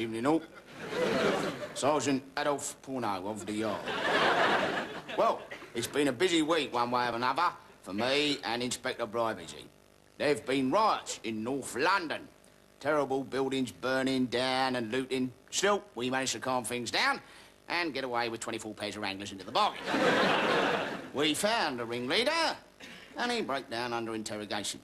Evening all. Sergeant Adolf Porno of the Yard. Well, it's been a busy week one way or another for me and Inspector Brivesy. There have been riots in North London. Terrible buildings burning down and looting. Still, we managed to calm things down and get away with 24 pairs of wranglers into the bargain. We found the ringleader and he broke down under interrogation.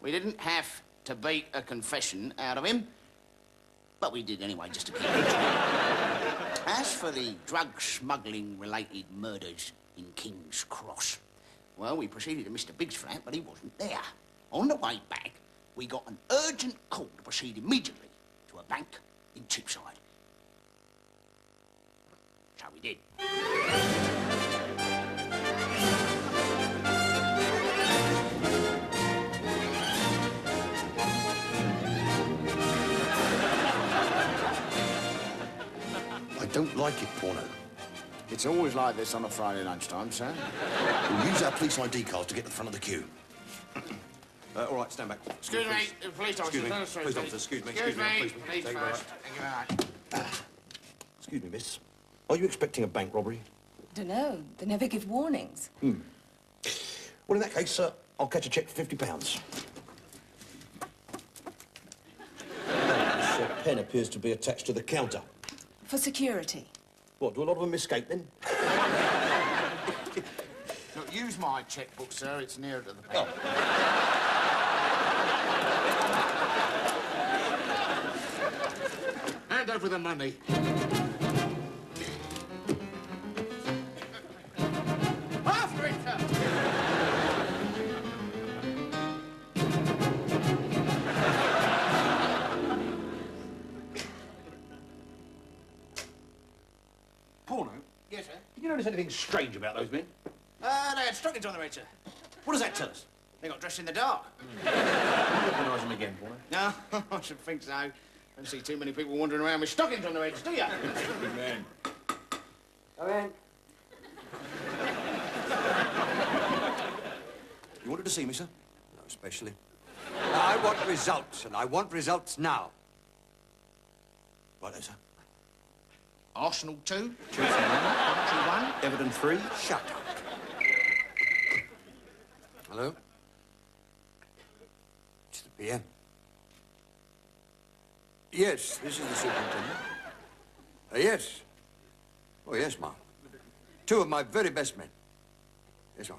We didn't have to beat a confession out of him, but we did anyway, just to keep it. As for the drug smuggling-related murders in King's Cross, well, we proceeded to Mr. Biggs' flat, but he wasn't there. On the way back, we got an urgent call to proceed immediately to a bank in Cheapside. So we did. I don't like it, Porno. It's always like this on a Friday lunchtime, sir. We'll use our police ID cards to get to the front of the queue. All right, stand back. Excuse me, police officer. Police officer, excuse me. Excuse me, police first. Thank you very much. Excuse me, miss. Are you expecting a bank robbery? Dunno. They never give warnings. Well, in that case, I'll catch a cheque for £50. This pen appears to be attached to the counter. For security. What, do a lot of them escape, then? Look, use my chequebook, sir. It's nearer to the pen. Oh. Hand over the money. After it, sir! Porno? Yes, sir? Did you notice anything strange about those men? They had stockings on their head, sir. What does that tell us? They got dressed in the dark. Recognise them again, Porno? No, I should think so. Don't see too many people wandering around with stockings on their heads, do you? Good man. Come in. You wanted to see me, sir? No, especially. I want results, and I want results now. Righto, sir. Arsenal 2, Chelsea 1, Everton 3. Shut up. Hello? It's the PM. Yes, this is the superintendent. Yes. Oh, yes, ma'am. 2 of my very best men. Yes, ma'am.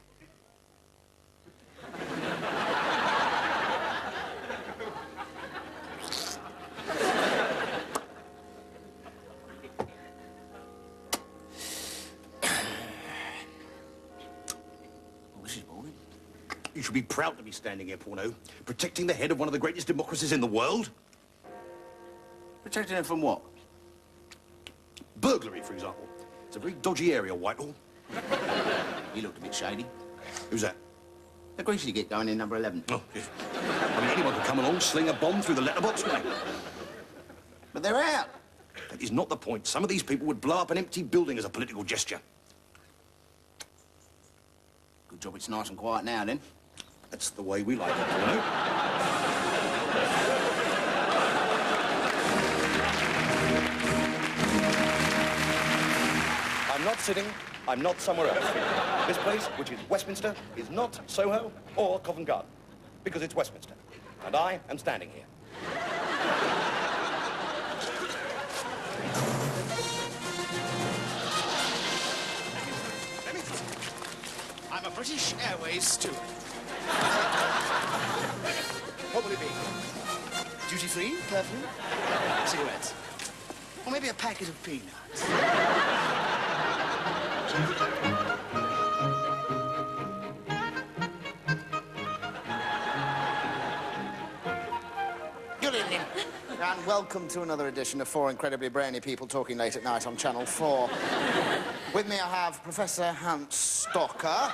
You should be proud to be standing here, Porno, protecting the head of one of the greatest democracies in the world. Protecting him from what? Burglary, for example. It's a very dodgy area, Whitehall. He looked a bit shady. Who's that? The greasy git going in number 11. Oh, yes. I mean, anyone could come along, sling a bomb through the letterbox, couldn't they? But they're out. That is not the point. Some of these people would blow up an empty building as a political gesture. Good job it's nice and quiet now, then. That's the way we like it, Porno. I'm not sitting, I'm not somewhere else. This place, which is Westminster, is not Soho or Covent Garden, because it's Westminster, and I am standing here. I'm a British Airways steward. What will it be? Duty-free, perfume, cigarettes, or maybe a packet of peanuts. Good evening, and welcome to another edition of 4 Incredibly Brainy People Talking Late at Night on Channel 4. With me I have Professor Hans Stocker,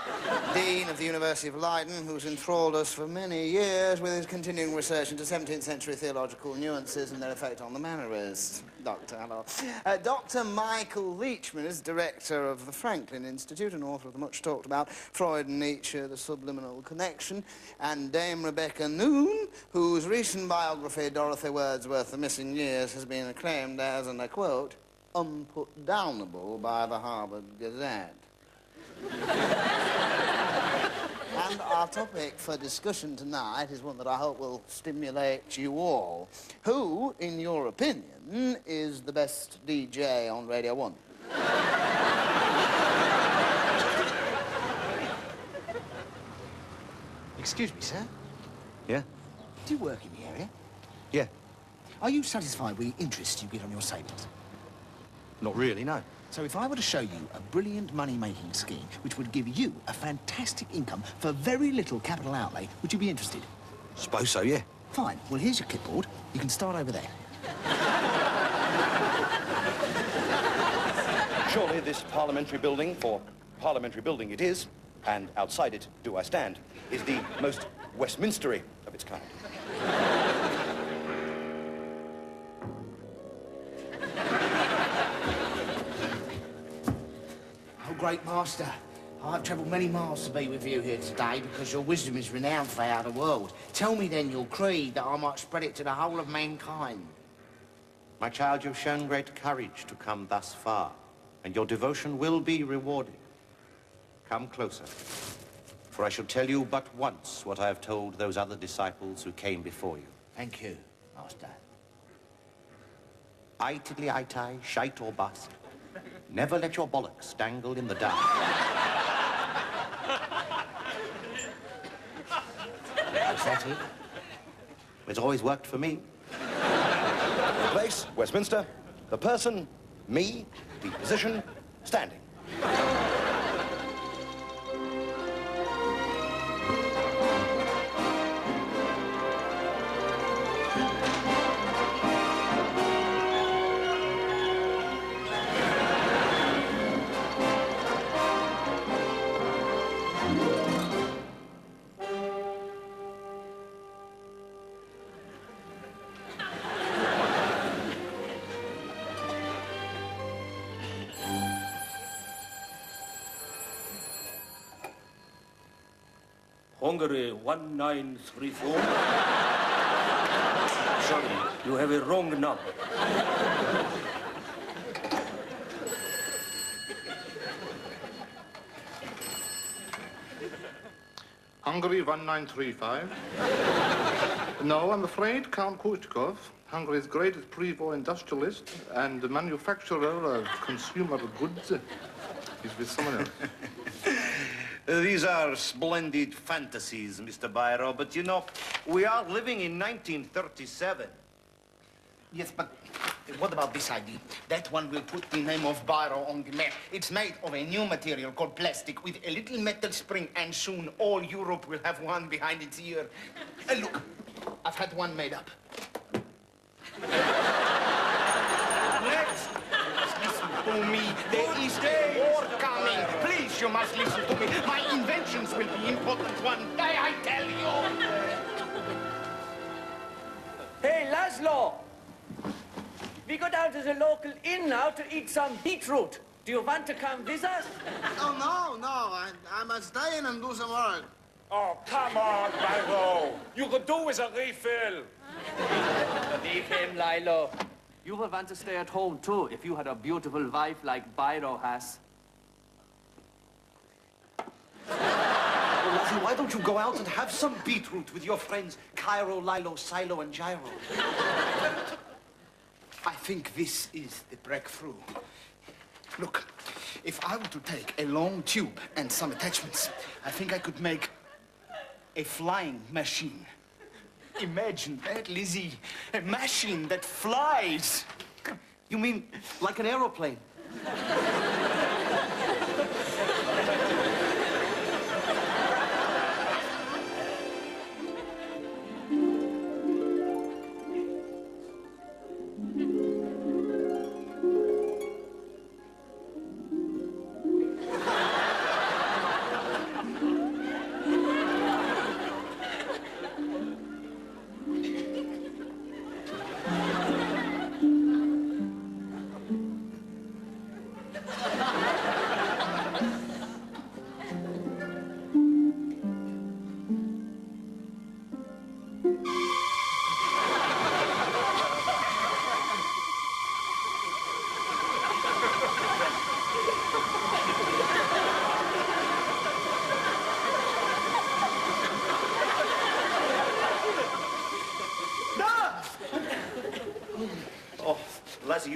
Dean of the University of Leiden, who's enthralled us for many years with his continuing research into 17th century theological nuances and their effect on the mannerist. Doctor, hello. Dr. Michael Leachman is director of the Franklin Institute and author of the much talked about Freud and Nietzsche, The Subliminal Connection, and Dame Rebecca Noon, whose recent biography, Dorothy Wordsworth, The Missing Years, has been acclaimed as, and I quote, unputdownable by the Harvard Gazette. And our topic for discussion tonight is one that I hope will stimulate you all. Who, in your opinion, is the best DJ on Radio 1? Excuse me, sir. Yeah? Do you work in the area? Yeah. Are you satisfied with the interest you get on your savings? Not really, no. So if I were to show you a brilliant money-making scheme which would give you a fantastic income for very little capital outlay, would you be interested? Suppose so, yeah. Fine. Well, here's your clipboard. You can start over there. Surely this parliamentary building, for parliamentary building it is, and outside it do I stand, is the most Westminstery of its kind. Oh, great master, I've travelled many miles to be with you here today because your wisdom is renowned throughout the world. Tell me then your creed that I might spread it to the whole of mankind. My child, you've shown great courage to come thus far, and your devotion will be rewarded. Come closer, for I shall tell you but once what I have told those other disciples who came before you. Thank you, master. I tiddly I tie, shite or bust. Never let your bollocks dangle in the dark. Is that it? It's always worked for me. The place, Westminster. The person, me. The position, standing. Hungary 1934. Sorry, you have a wrong number. Hungary 1935. No, I'm afraid Count Khrushchev, Hungary's greatest pre-war industrialist and manufacturer of consumer goods, is with someone else. These are splendid fantasies, Mr. Biron, but you know, we are living in 1937. Yes, but what about this ID? That one will put the name of Biron on the map. It's made of a new material called plastic with a little metal spring, and soon all Europe will have one behind its ear. Look, I've had one made up. Next, you must listen to me. There is a war coming. Please, you must listen to me. My inventions will be important one day, I tell you. Hey, Laszlo! We go down to the local inn now to eat some beetroot. Do you want to come with us? Oh, no. I must stay in and do some work. Oh, come on, Biron. You could do with a refill. Leave him, Lilo. You will want to stay at home, too, if you had a beautiful wife like Biron has. Well, Laszlo, why don't you go out and have some beetroot with your friends Cairo, Lilo, Silo, and Gyro? I think this is the breakthrough. Look, if I were to take a long tube and some attachments, I think I could make a flying machine. Imagine that, Lizzie. A machine that flies. You mean like an aeroplane?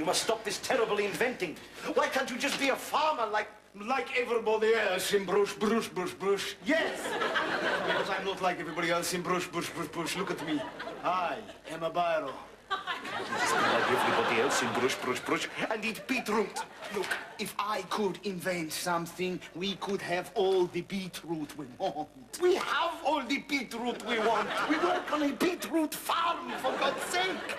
You must stop this terrible inventing. Why can't you just be a farmer like everybody else in Brush? Yes! Because I'm not like everybody else in Brush. Look at me. I am a Biron. Just be like everybody else in Brush, and eat beetroot. Look, if I could invent something, we could have all the beetroot we want. We have all the beetroot we want. We work on a beetroot farm, for God's sake.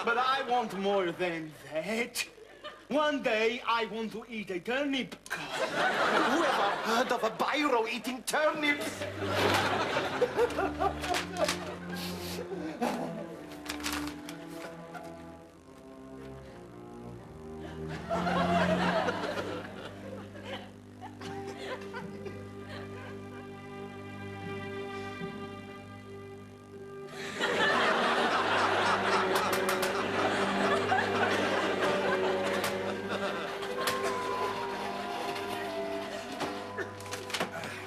But I want more than that. One day, I want to eat a turnip. Who ever heard of a Biro eating turnips?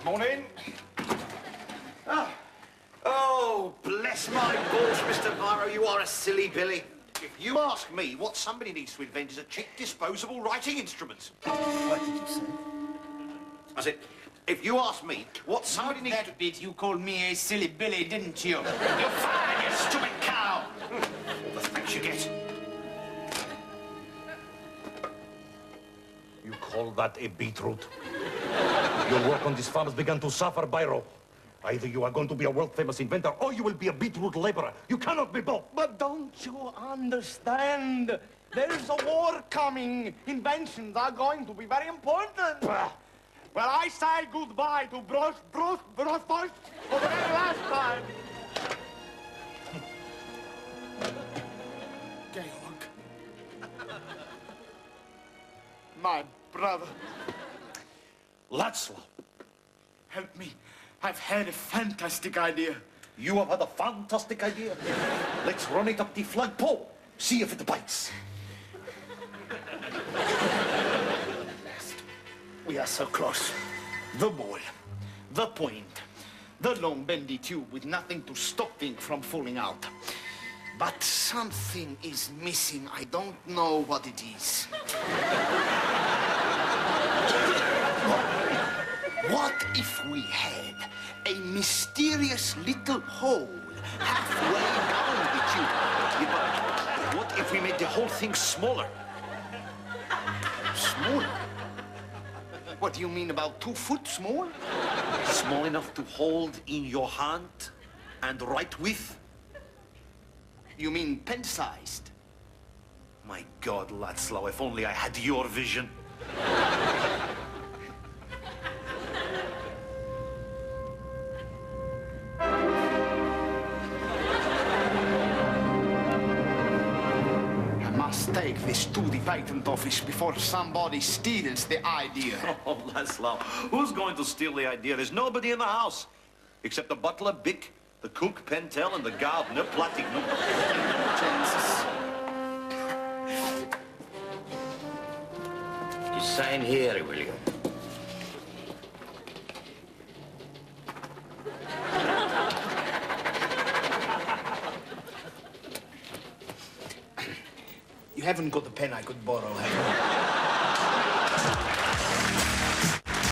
Morning. Oh, bless my balls, Mr. Biro, you are a silly Billy. If you ask me, what somebody needs to invent is a cheap, disposable writing instrument. What did you say? I said, if you ask me, what somebody needs to... That bit you called me a silly Billy, didn't you? You're fired, you stupid cow! All the thanks you get. You call that a beetroot? Your work on this farm has begun to suffer, Biro. Either you are going to be a world-famous inventor, or you will be a beetroot laborer. You cannot be both. But don't you understand? There's a war coming. Inventions are going to be very important. Well, I say goodbye to Brush for the very last time. Georg. My brother. Ladislau. Help me. I've had a fantastic idea. You have had a fantastic idea. Let's run it up the flagpole. See if it bites. We are so close. The ball, the point, the long bendy tube with nothing to stop things from falling out. But something is missing. I don't know what it is. What if we had a mysterious little hole halfway down the tube? What if we made the whole thing smaller? Smaller? What do you mean, about 2 foot small? Small enough to hold in your hand and write with? You mean pen-sized? My God, Ladislau, if only I had your vision. Take this to the patent office before somebody steals the idea. Oh, Ladislau, who's going to steal the idea? There's nobody in the house, except the butler, Bick, the cook, Pentel, and the gardener, Platinum. Chances. You sign here, will you? You haven't got a pen I could borrow, have you?